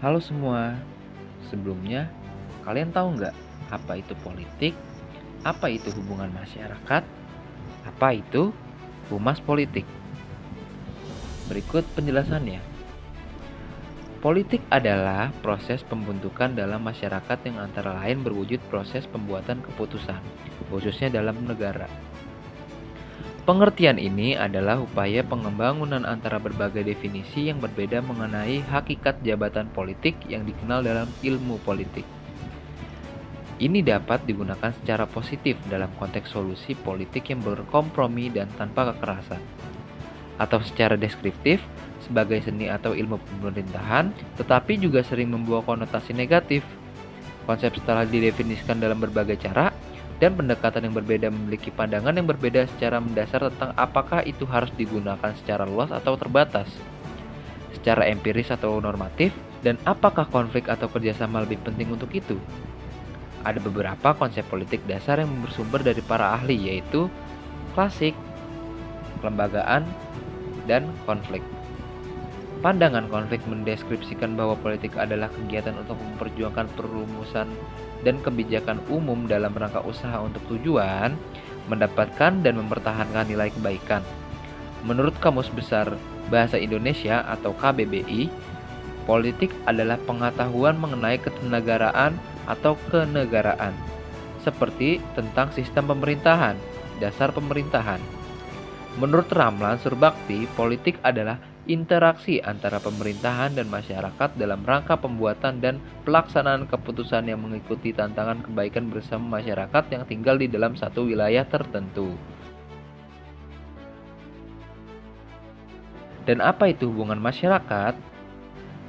Halo semua, sebelumnya kalian tahu nggak apa itu politik, apa itu hubungan masyarakat, apa itu humas politik? Berikut penjelasannya. Politik adalah proses pembentukan dalam masyarakat yang antara lain berwujud proses pembuatan keputusan, khususnya dalam negara. Pengertian ini adalah upaya pengembangan antara berbagai definisi yang berbeda mengenai hakikat jabatan politik yang dikenal dalam ilmu politik. Ini dapat digunakan secara positif dalam konteks solusi politik yang berkompromi dan tanpa kekerasan, atau secara deskriptif sebagai seni atau ilmu pemerintahan, tetapi juga sering membawa konotasi negatif. Konsep setelah didefinisikan dalam berbagai cara, dan pendekatan yang berbeda memiliki pandangan yang berbeda secara mendasar tentang apakah itu harus digunakan secara luas atau terbatas, secara empiris atau normatif, dan apakah konflik atau kerjasama lebih penting untuk itu. Ada beberapa konsep politik dasar yang bersumber dari para ahli, yaitu klasik, kelembagaan, dan konflik. Pandangan konflik mendeskripsikan bahwa politik adalah kegiatan untuk memperjuangkan perumusan dan kebijakan umum dalam rangka usaha untuk tujuan mendapatkan dan mempertahankan nilai kebaikan. Menurut Kamus Besar Bahasa Indonesia atau KBBI, politik adalah pengetahuan mengenai ketenagaraan atau kenegaraan, seperti tentang sistem pemerintahan, dasar pemerintahan. Menurut Ramlan Surbakti, politik adalah interaksi antara pemerintahan dan masyarakat dalam rangka pembuatan dan pelaksanaan keputusan yang mengikuti tantangan kebaikan bersama masyarakat yang tinggal di dalam satu wilayah tertentu. Dan apa itu hubungan masyarakat?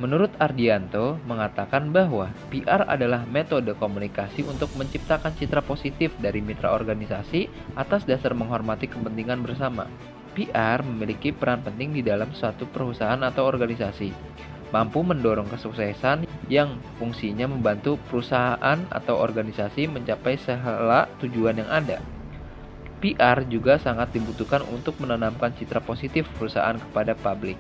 Menurut Ardianto, mengatakan bahwa PR adalah metode komunikasi untuk menciptakan citra positif dari mitra organisasi atas dasar menghormati kepentingan bersama. PR memiliki peran penting di dalam suatu perusahaan atau organisasi, mampu mendorong kesuksesan yang fungsinya membantu perusahaan atau organisasi mencapai segala tujuan yang ada. PR juga sangat dibutuhkan untuk menanamkan citra positif perusahaan kepada publik.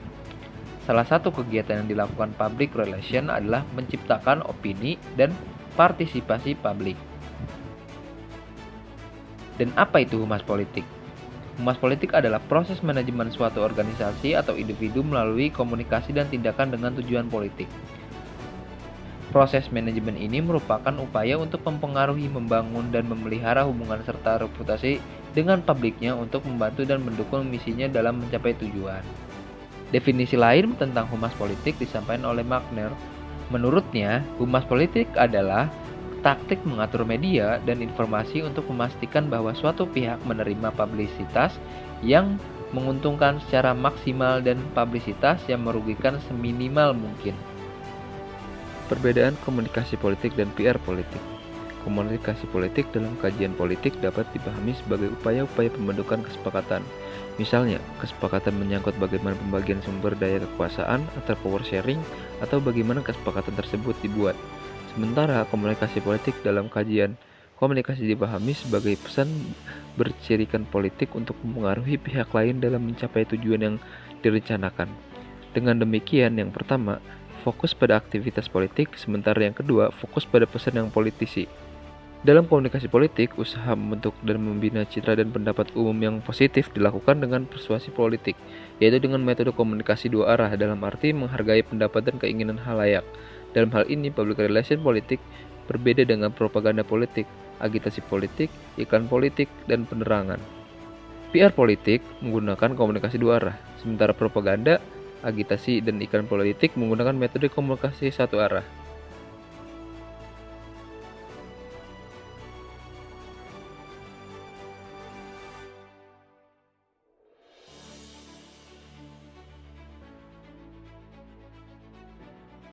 Salah satu kegiatan yang dilakukan public relation adalah menciptakan opini dan partisipasi publik. Dan apa itu humas politik? Humas politik adalah proses manajemen suatu organisasi atau individu melalui komunikasi dan tindakan dengan tujuan politik. Proses manajemen ini merupakan upaya untuk mempengaruhi, membangun, dan memelihara hubungan serta reputasi dengan publiknya untuk membantu dan mendukung misinya dalam mencapai tujuan. Definisi lain tentang humas politik disampaikan oleh Magner. Menurutnya, humas politik adalah taktik mengatur media dan informasi untuk memastikan bahwa suatu pihak menerima publisitas yang menguntungkan secara maksimal dan publisitas yang merugikan seminimal mungkin. Perbedaan komunikasi politik dan PR politik. Komunikasi politik dalam kajian politik dapat dipahami sebagai upaya-upaya pembentukan kesepakatan. Misalnya, kesepakatan menyangkut bagaimana pembagian sumber daya kekuasaan atau power sharing, atau bagaimana kesepakatan tersebut dibuat. Sementara komunikasi politik dalam kajian komunikasi dipahami sebagai pesan bercirikan politik untuk mempengaruhi pihak lain dalam mencapai tujuan yang direncanakan. Dengan demikian, yang pertama, fokus pada aktivitas politik, sementara yang kedua, fokus pada pesan yang politisi. Dalam komunikasi politik, usaha membentuk dan membina citra dan pendapat umum yang positif dilakukan dengan persuasi politik, yaitu dengan metode komunikasi dua arah dalam arti menghargai pendapat dan keinginan halayak. Dalam hal ini, public relation politik berbeda dengan propaganda politik, agitasi politik, iklan politik, dan penerangan. PR politik menggunakan komunikasi dua arah, sementara propaganda, agitasi, dan iklan politik menggunakan metode komunikasi satu arah.